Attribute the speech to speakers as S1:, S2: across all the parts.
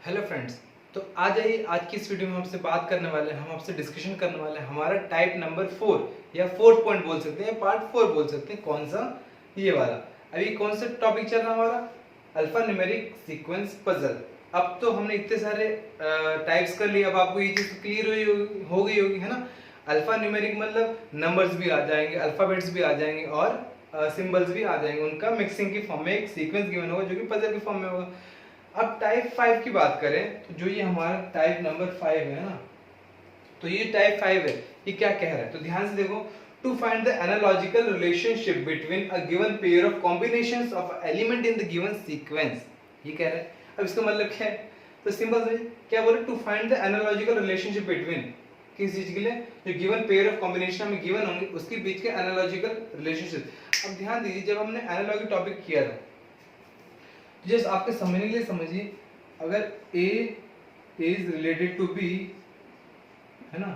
S1: Hello friends. तो आ जाइए, आज की इस वीडियो में हमसे बात करने वाले हैं, हम आपसे डिस्कशन करने वाले हैं हमारा टाइप नंबर 4 या फोर्थ पॉइंट बोल सकते हैं, पार्ट 4 बोल सकते हैं। कौन सा? ये वाला। अभी कौन सा टॉपिक चल रहा है हमारा? Alpha numeric sequence puzzle. अब तो हमने इतने सारे टाइप्स कर लिए, अब आपको ये चीज क्लियर हो गई होगी, है ना। अल्फा न्यूमेरिक मतलब नंबर्स भी आ जाएंगे, अल्फाबेट्स भी आ जाएंगे और सिंबल्स भी आ जाएंगे। उनका मिक्सिंग की फॉर्म में एक सीक्वेंस गिवन होगा जो कि पजल की फॉर्म में होगा। अब टाइप 5 की बात करें तो जो ये हमारा टाइप नंबर 5 है ना, तो ये टाइप 5 है। ये क्या कह रहा है तो ध्यान से देखो। To find the analogical relationship between a given pair of combinations of element in the given sequence, ये कह रहा है। अब इसका मतलब क्या है? तो सिंपल से क्या बोल रहे, to find the analogical relationship between, किस चीज के लिए? जो गिवन पेयर ऑफ कॉम्बिनेशन में गिवन होंगे उसके बीच के एनालॉजिकल रिलेशनशिप। अब ध्यान दीजिए, जब हमने एनालॉजी टॉपिक किया था, जस्ट आपके समझने के लिए समझिए, अगर A is related to B, है ना,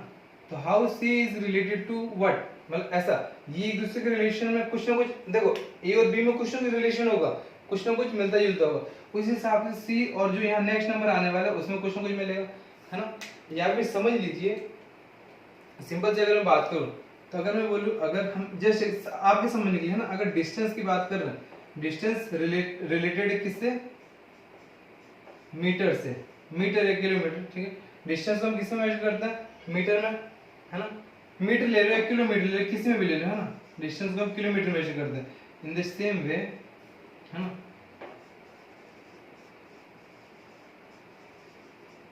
S1: तो how C is related to what, मतलब ऐसा ये एक दूसरे के रिलेशन में कुछ ना कुछ, देखो A और B में कुछ ना कुछ रिलेशन होगा, कुछ ना कुछ मिलता जुलता होगा। उस हिसाब से C और जो यहाँ नेक्स्ट नंबर आने वाला है उसमें कुछ ना कुछ मिलेगा, है ना। यहाँ पे समझ लीजिए, सिंपल से अगर मैं बात करूँ तो अगर मैं बोलूँ, अगर हम जस्ट आपके समझने के लिए, है ना, अगर डिस्टेंस की बात कर रहे हैं, डिस्टेंस रिलेटेड है किससे? मीटर से। मीटर 1 किलोमीटर, ठीक है। डिस्टेंस को हम किससे मेजर करते हैं? मीटर में, है ना। मीटर ले रहे हो, 1 किलोमीटर ले रहे हो, किसी में भी ले रहे हो, है ना। डिस्टेंस को हम किलोमीटर मेजर करते हैं। इन द सेम वे, है ना,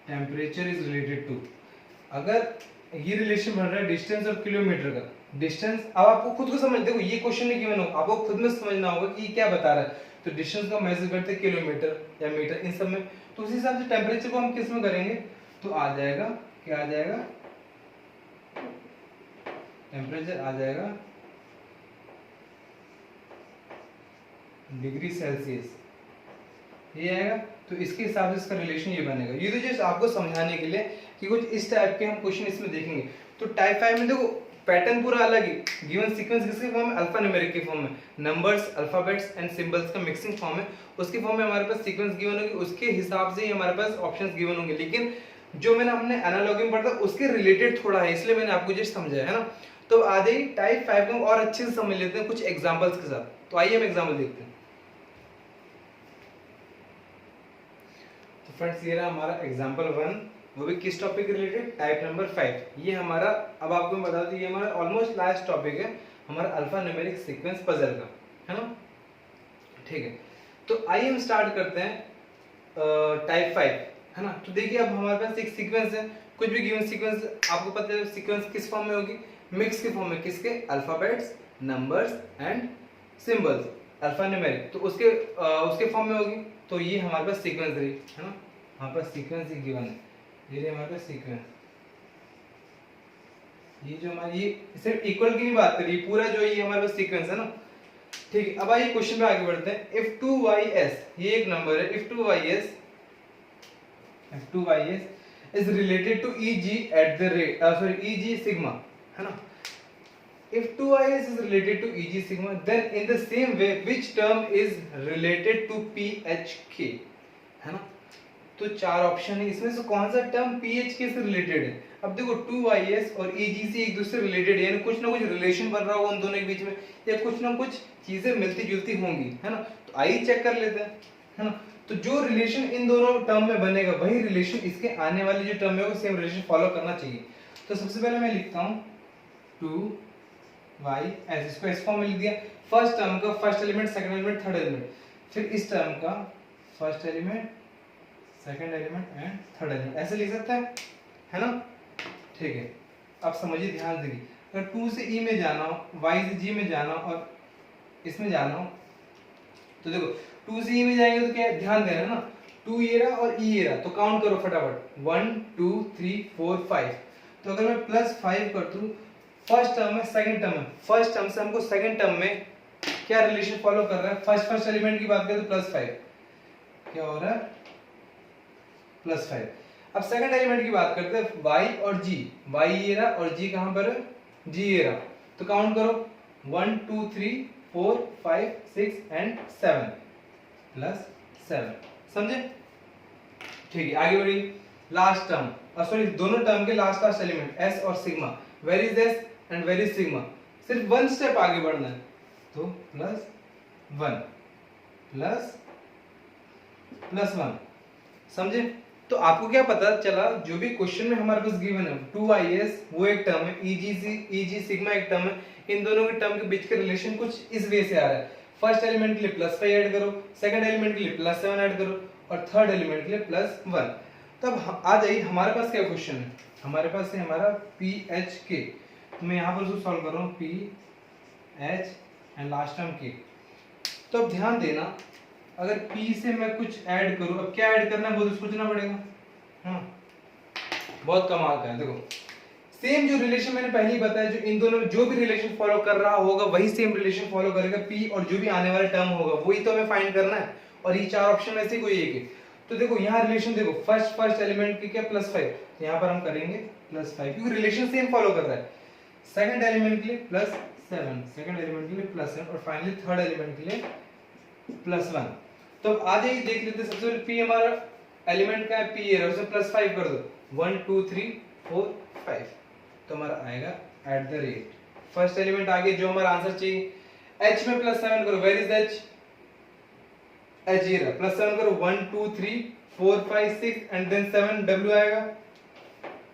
S1: टेम्परेचर इज रिलेटेड टू, अगर ये रिलेशन बन रहा है डिस्टेंस और किलोमीटर का, डिस्टेंस, अब आपको खुद को समझ, देखो ये क्वेश्चन नहीं गिवन हो, आपको खुद में समझना होगा कि क्या बता रहा है। तो डिस्टेंस को मेजर करते हैं किलोमीटर या मीटर, इन सब में। तो उसी हिसाब से टेम्परेचर को हम किस में करेंगे? तो आ जाएगा, क्या आ जाएगा? टेम्परेचर आ जाएगा डिग्री सेल्सियस, ये आएगा। तो इसके हिसाब से इसका रिलेशन ये बनेगा। ये तो जस्ट आपको समझाने के लिए कि कुछ इस टाइप के हम क्वेश्चन इसमें देखेंगे। तो टाइप 5 में देखो पैटर्न पूरा अलग है। गिवन सीक्वेंस किसके फॉर्म में? अल्फा न्यूमेरिक के फॉर्म में, नंबर्स, अल्फाबेट्स एंड सिंबल्स का मिक्सिंग फॉर्म है। उसके फॉर्म में हमारे पास सीक्वेंस गिवन होगी, उसके हिसाब से ही हमारे पास ऑप्शंस गिवन होंगे। लेकिन जो मैंने हमने एनालॉगी में पढ़ा था उसके रिलेटेड थोड़ा है, इसलिए मैंने आपको जस्ट समझाया, है ना। तो आ जाइए टाइप 5 को और अच्छे से समझ लेते हैं कुछ एग्जांपल्स के साथ। तो आइए हम एग्जांपल देखते हैं। तो फ्रेंड्स ये रहा हमारा एग्जांपल 1, वो भी किस टॉपिक रिलेटेड? Type number 5। ये हमारा, अब आपको मैं बता दूं, ये हमारा ऑलमोस्ट लास्ट टॉपिक है हमारा अल्फा न्यूमेरिक सीक्वेंस पजल का, है ना। ठीक है, तो आइए हम स्टार्ट करते हैं टाइप 5, है ना। तो देखिए अब हमारे पास एक सीक्वेंस है, कुछ भी गिवन सीक्वेंस, आपको पता है सीक्वेंस किस फॉर्म में होगी? मिक्स के फॉर्म में, किसके? Alphabets, numbers and symbols, alpha numeric, तो उसके फॉर्म में होगी। तो ये हमारे पास सीक्वेंस रही, है ना, हमारे पास सीक्वेंस ही गिवन है, ये हमारे पास सीक्वेंस। ये जो हमारी, ये सिर्फ इक्वल की नहीं बात करिए, पूरा जो ये हमारे पास सीक्वेंस है ना। ठीक है, अब आइए क्वेश्चन पे आगे बढ़ते हैं। इफ 2ys, ये एक नंबर है, if 2ys is related to eg at the rate eg sigma, है ना। If 2is is related to eg sigma, then in the same way which term is related to phk, है ना। तो चार option है, इसमें से कौन सा टर्म phk से रिलेटेड है? अब देखो 2is और eg से एक दूसरे से रिलेटेड है, यानी कुछ ना कुछ रिलेशन बन रहा होगा उन दोनों के बीच में, या कुछ ना कुछ चीजें मिलती जुलती होंगी, है ना। तो आइए चेक कर लेते हैं, है ना। तो जो रिलेशन इन दोनों टर्म में बनेगा वही रिलेशन इसके आने वाले जो टर्म है वो सेम रिलेशन फॉलो करना चाहिए। तो सबसे पहले मैं लिखता हूं 2y इसको इस फॉर्म में लिख दिया। फर्स्ट टर्म का first element, second element, third element, फिर इस टर्म का first element, second element and third element, ऐसे लिख सकते हैं, है ना। ठीक है, अब समझिए ध्यान से, अगर 2 से e में जाना हो, y से g में जाना हो और इसमें जाना हो, तो देखो 2 से e में जाएंगे तो क्या है? ध्यान देना ना, 2 ये रहा और e ये रहा, तो काउंट करो फटाफट, 1 2 3 4 5। तो अगर मैं +5 कर दूं, फर्स्ट टर्म में, सेकंड टर्म में, फर्स्ट टर्म से हमको सेकंड टर्म में क्या रिलेशन फॉलो कर रहा है? फर्स्ट एलिमेंट की बात करें तो +5, क्या हो रहा है? +5। अब सेकंड एलिमेंट की बात करते हैं, y और g, y ये रहा और g कहां पर है? g ये रहा, तो काउंट करो 1 2 3 4 5 6 एंड 7 +7, समझे? ठीक है, आगे बढ़िए। लास्ट टर्म, सॉरी दोनों टर्म के लास्ट एलिमेंट एस और sigma, where is S and where is sigma, सिर्फ वन स्टेप आगे बढ़ना है, तो plus one plus plus one, समझे? तो आपको क्या पता चला, जो भी क्वेश्चन में हमारे पास गिवन है 2is वो एक टर्म है, eg सिग्मा एक टर्म है, इन दोनों के टर्म के बीच का रिलेशन कुछ इस वे से आ रहा है। फर्स्ट एलिमेंट के लिए +5 ऐड करो, सेकंड एलिमेंट के लिए +7 ऐड करो और थर्ड एलिमेंट के लिए +1। तब आ जाइए हमारे पास क्या क्वेश्चन है, हमारे पास है हमारा PHK, तो मैं यहाँ पर उसको सॉल्व कर रहा हूँ PH and last term K। तो अब ध्यान देना, अगर P से मैं कुछ ऐड करूं, अब क्या ऐड करना है वो तो सोचना पड़ेगा, हाँ बहुत कमाल का है। देखो सेम जो रिलेशन मैंने पहले ही बताया, जो इन दोनों में जो भी रिलेशन फॉलो कर रहा होगा वही सेम रिलेशन फॉलो करेगा P, और जो भी आने वाला टर्म होगा वही तो हमें फाइंड करना है, और ये चार ऑप्शन में से कोई एक है। तो देखो यहाँ रिलेशन देखो, फर्स्ट एलिमेंट की क्या +5, तो यहाँ पर हम करेंगे +5 क्योंकि रिलेशन सेम फॉलो कर रहा है। सेकंड एलिमेंट के लिए +7, सेकंड एलिमेंट के लिए +7 और फाइनली थर्ड एलिमेंट के लिए +1। तो अब आ जाइए देख लेते हैं, सबसे पहले P हमारा एलिमेंट का है, P है, उसमें +5 कर दो, 1 2 3 4 5, तो हमारा आएगा at the rate, first element आगे जो हमारा आंसर चाहिए। H में +7 करो, वेयर इज H, H ये रहा, +7 करो, 1 2 3 4 5 6 एंड देन 7, W आएगा,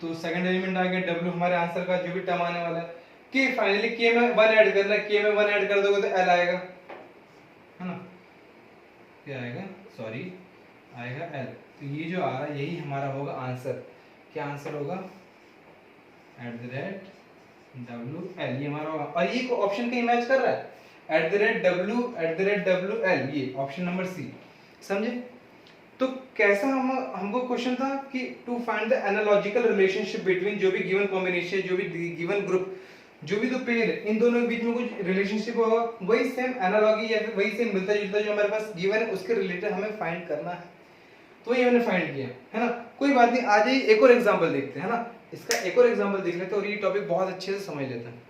S1: तो सेकंड एलिमेंट आ गया W हमारे आंसर का जो भी टर्म आने वाला है। K फाइनली K में 1 ऐड करना है, K में 1 ऐड कर दोगे तो L आएगा, है ना, क्या आएगा, सॉरी आएगा L। तो ये जो आ रहा है यही हमारा होगा आंसर, क्या आंसर होगा, @WL, ये हमारा होगा, और ये ऑप्शन कहीं मैच कर रहा है, @W@WL, ये ऑप्शन नंबर सी, समझे? तो कैसा हमको क्वेश्चन था कि to find the analogical relationship between जो भी गिवन कॉम्बिनेशन, जो भी गिवन ग्रुप, जो भी दो पेयर इन दोनों के बीच में कुछ रिलेशनशिप होगा, वही सेम एनालॉजी या फिर वही सेम मिलता जुलता जो हमारे पास गिवन है उसके रिलेटेड हमें फाइंड करना है। तो ये हमने फाइंड किया, है ना, कोई बात नहीं। आ जाइए एक और एग्जांपल देखते हैं, है ना, इसका एक और एग्जांपल देख लेते हैं और ये टॉपिक बहुत अच्छे से समझ लेते हैं।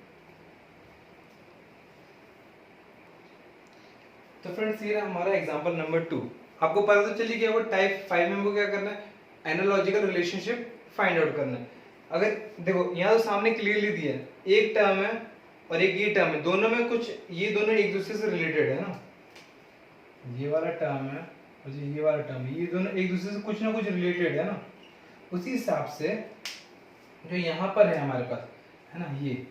S1: तो फ्रेंड्स ये रहा हमारा एग्जांपल नंबर 2। आपको पता तो चली गया वो टाइप 5 में हमको क्या करना है, एनालॉजिकल रिलेशनशिप फाइंड आउट करना है। अगर देखो यहाँ तो सामने क्लियरली दिया है, एक टर्म है और एक ये टर्म है, दोनों में कुछ, ये दोनों एक दूसरे से रिलेटेड है ना, ये वाला टर्म है और ये वाला टर्म है, ये दोनों एक दूसरे से कुछ ना कुछ रिलेटेड है ना। उसी हिसाब से जो यहाँ पर है हमारे पास, है ना, ये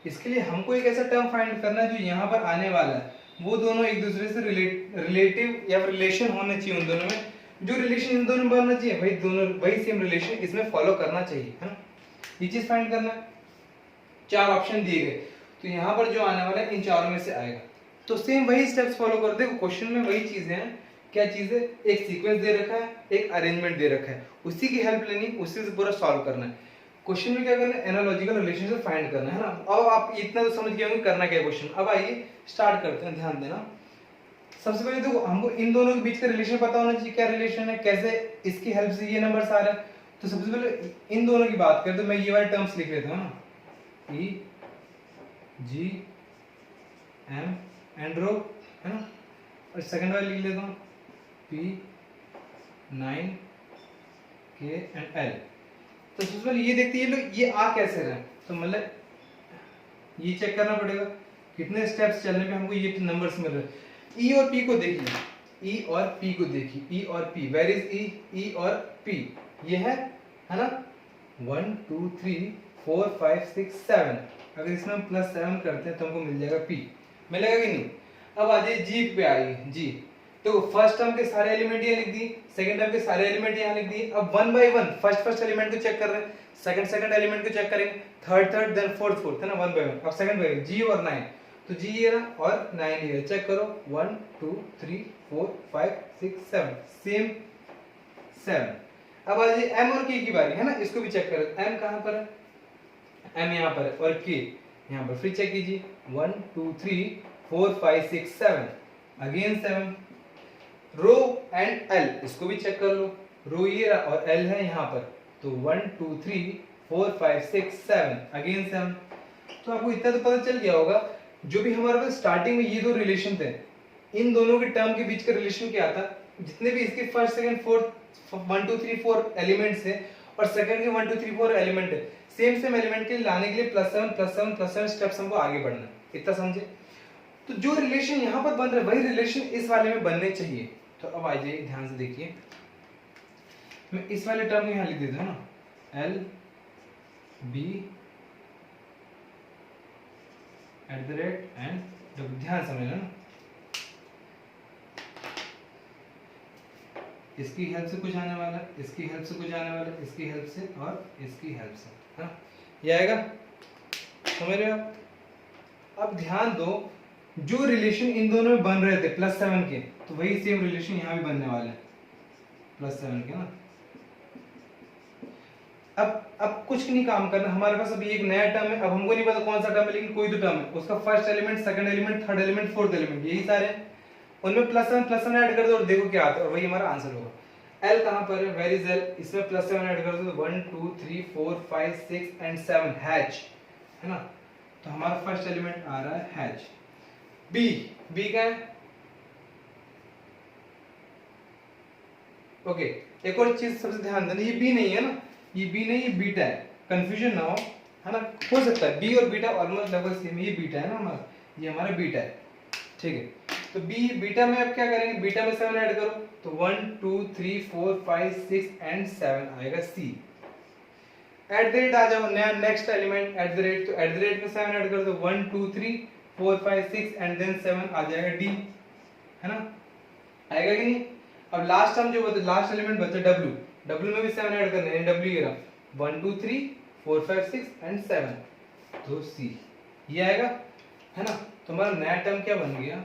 S1: इसके लिए हमको एक ऐसा टर्म फाइंड करना है जो यहाँ पर आने वाला है वो दोनों एक दूसरे से रिलेटिव या रिलेशन होना चाहिए, उन दोनों में जो रिलेशन इन दोनों में बनना चाहिए वही दोनों वही सेम रिलेशन इसमें फॉलो करना चाहिए, है ना, ये चीज फाइंड करना है। चार ऑप्शन दिए गए, तो यहाँ पर जो आने वाला है इन चारों में से आएगा, तो सेम वही स्टेप्स फॉलो कर, देखो क्वेश्चन में वही चीजें हैं, क्या चीज है, एक सीक्वेंस दे रखा है, एक अरेंजमेंट दे रखा है, उसी की हेल्प लेनी, उसी से पूरा सॉल्व करना है। क्वेश्चन में क्या करना है, एनालॉजिकल रिलेशनशिप फाइंड करना है ना। अब आप इतना तो समझ गए होंगे करना क्या है क्वेश्चन। अब आइए स्टार्ट करते हैं, ध्यान देना। सबसे पहले देखो हमको इन दोनों के बीच का रिलेशन पता होना चाहिए, क्या रिलेशन है, कैसे इसकी हेल्प से ये नंबर्स आ रहा है। तो सबसे पहले इन दोनों की बात करें तो मैं ये वाले टर्म्स लिख लेता हूँ ना, E G M एंड रो, है ना, और सेकंड वाला लिख लेता हूँ P 9 K एंड L। तो सबसे पहले ये देखते हैं ये लोग ये आ कैसे रहे, तो मतलब ये चेक करना पड़ेगा कितने स्टेप्स चलने पे हमको ये नंबर्स मिल रहे हैं। E और P को देखिए, E और P को देखिए, E और P, where is E, E और P, ये है ना, 1 2 3 4 5 6 7, अगर इसमें हम +7 करते हैं तो हमको मिल जाएगा P, मिलेगा कि नहीं। अब आ जाइए G पे आइए, G तो फर्स्ट टर्म के सारे एलिमेंट यहाँ लिख दिए, सेकंड टर्म के सारे एलिमेंट यहाँ लिख दिए। अब one by one first element को चेक कर रहे हैं, सेकंड एलिमेंट को चेक करेंगे, थर्ड देन फोर्थ, है ना, वन बाय वन। अब सेकंड बाय G और 9, तो G ये ना और 9 ये चेक करो, 1 2 3 4 5 6 7, सेम 7। अब आ जाइए M और K की बारी, है ना, इसको भी चेक करें। M कहाँ पर है, M यहाँ पर है और K यहाँ पर, फिर चेक कीजिए 1 2 3 4 5 6 7, अगेन 7। रो एंड L इसको भी चेक कर लो, रो ये और L है यहाँ पर, तो 1 2 3 4 5 6 7, अगेन 7। तो आपको इतना तो पता चल गया होगा, जो भी हमारे पास स्टार्टिंग में ये दो रिलेशन थे, इन दोनों के टर्म के बीच का रिलेशन क्या था, जितने भी इसके फर्स्ट सेकंड फोर्थ 1 2 3 4 एलिमेंट्स है और सेकंड के 1 2 3 4 एलिमेंट है, सेम एलिमेंट के लिए लाने के लिए +7 स्टेप्स हमको आगे बढ़ना है। इतना समझे? तो जो रिलेशन यहाँ पर बन रहा है वही रिलेशन इस वाले में बनने चाहिए। तो अब आ जाइए, ध्यान से देखिए, मैं इस वाले टर्म यहाँ लिख देता हूँ ना, एल बी एंड डब्ल्यू। ध्यान समझना ना, इसकी हेल्प से कुछ आने वाला है, इसकी हेल्प से कुछ आने वाला है, इसकी हेल्प से और इसकी हेल्प से, है ना, ये आएगा। समझ रहे हो आप? अब ध्यान दो, जो रिलेशन इन दोनों में बन रहे थे +7 के, तो वही सेम रिलेशन यहाँ भी बनने वाला है +7 के ना। अब कुछ नहीं काम करना, हमारे पास अभी एक नया टर्म है। अब हमको नहीं पता कौन सा टर्म है, लेकिन कोई तो टर्म है, उसका first element, second element, third element, fourth element, यही सारे हैं। उनमें +7 ऐड कर दो और देखो क्या आता है, और वही हमारा आंसर होगा। एल कहां पर है? Where is L? इसमें +7 ऐड कर दो तो 1 2 3 4 5 6 एंड 7 हैच, है ना। तो हमारा फर्स्ट एलिमेंट आ रहा है हैच। बी क्या है? ओके, एक और चीज सबसे ध्यान देना, ये बी नहीं है ना, ये बी नहीं, ये बीटा है, कंफ्यूजन ना हो, है ना। हो सकता है बी और बीटा ऑलमोस्ट लगभग सेम, ये बीटा है ना हमारा, ये हमारा बीटा है, ठीक है। तो बी बीटा में अब क्या करेंगे, बीटा में 7 ऐड करो तो 1 2 3 4 5 6 एंड 7 आएगा सी। एट द रेट आ जाओ, नया next element at the rate, तो एट द रेट में 7 ऐड कर दो 1 2 3 4 5 6 एंड देन 7 आ जाएगा डी, है ना, आएगा कि नहीं। अब लास्ट टर्म जो बचा, लास्ट एलिमेंट बचा डब्ल्यू, डब्ल्यू में भी 7 ऐड करने हैं, डब्ल्यू ये रहा 1 2 3 4 5 6 एंड 7, तो सी, ये आएगा, है ना। तो हमारा नया टर्म क्या बन गया,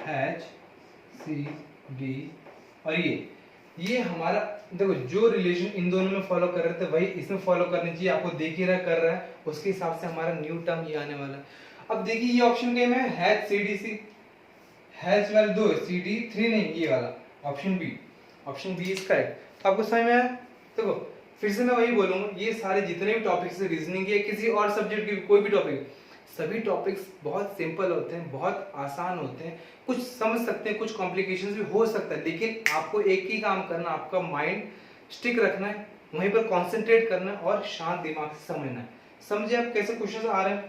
S1: एच सी डी, और ये हमारा, देखो जो रिलेशन इन दोनों में फॉलो कर रहे थे वही इसमें फॉलो करनी चाहिए, आपको देख ही रहा कर रहा है, उसके हिसाब से हमारा न्यू टर्म ये आने वाला है। अब देखिए ये ऑप्शन गेम है, H C D C, H वाले 2, सी डी 3 नहीं, ये वाला ऑप्शन बी इज करेक्ट। आपको समझ में आया? देखो फिर से मैं वही बोलूंगा, ये सारे जितने भी टॉपिक्स है, रीजनिंग के किसी और सब्जेक्ट के कोई भी टॉपिक, सभी टॉपिक्स बहुत सिंपल होते हैं, बहुत आसान होते हैं, कुछ समझ सकते हैं, कुछ कॉम्प्लिकेशंस भी हो सकता है, लेकिन आपको एक ही काम करना, आपका माइंड स्टिक रखना है, वहीं पर कंसंट्रेट करना है और शांत दिमाग से समझना है। समझे आप कैसे क्वेश्चंस आ रहे हैं?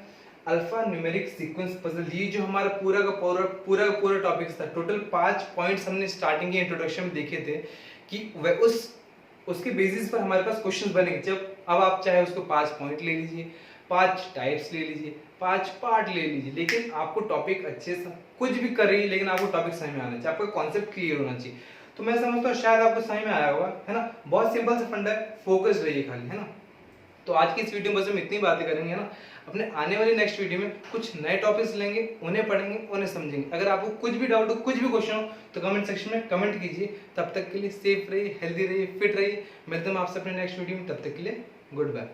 S1: अल्फा न्यूमेरिक सीक्वेंस पजल, ये जो हमारा पूरा टॉपिक्स था, टोटल 5 पॉइंट्स हमने स्टार्टिंग के इंट्रोडक्शन में देखे थे कि वह उसके बेसिस पर हमारे पास क्वेश्चंस बनेंगे। जब अब आप चाहे उसको 5 पॉइंट ले लीजिए, 5 टाइप्स ले लीजिए, 5 पार्ट ले लीजिए, लेकिन आपको टॉपिक अच्छे से कुछ भी कर रही है, लेकिन आपको टॉपिक समझ में आना चाहिए, आपका कॉन्सेप्ट क्लियर होना चाहिए। तो मैं समझता हूँ शायद आपको समझ में आया होगा, है ना। बहुत सिंपल सा फंडा है, फोकस रहिए खाली, है ना। तो आज की इस वीडियो में बस हम इतनी बातें करेंगे ना, अपने आने वाली नेक्स्ट वीडियो में कुछ नए टॉपिक्स लेंगे, उन्हें पढ़ेंगे, उन्हें समझेंगे। अगर आपको कुछ भी डाउट हो, कुछ भी क्वेश्चन हो, तो कमेंट सेक्शन में कमेंट कीजिए। तब तक के लिए सेफ रहिए, हेल्दी रहिए, फिट रहिए। मिलते हैं आपसे अपने नेक्स्ट वीडियो में, तब तक के लिए गुड बाय।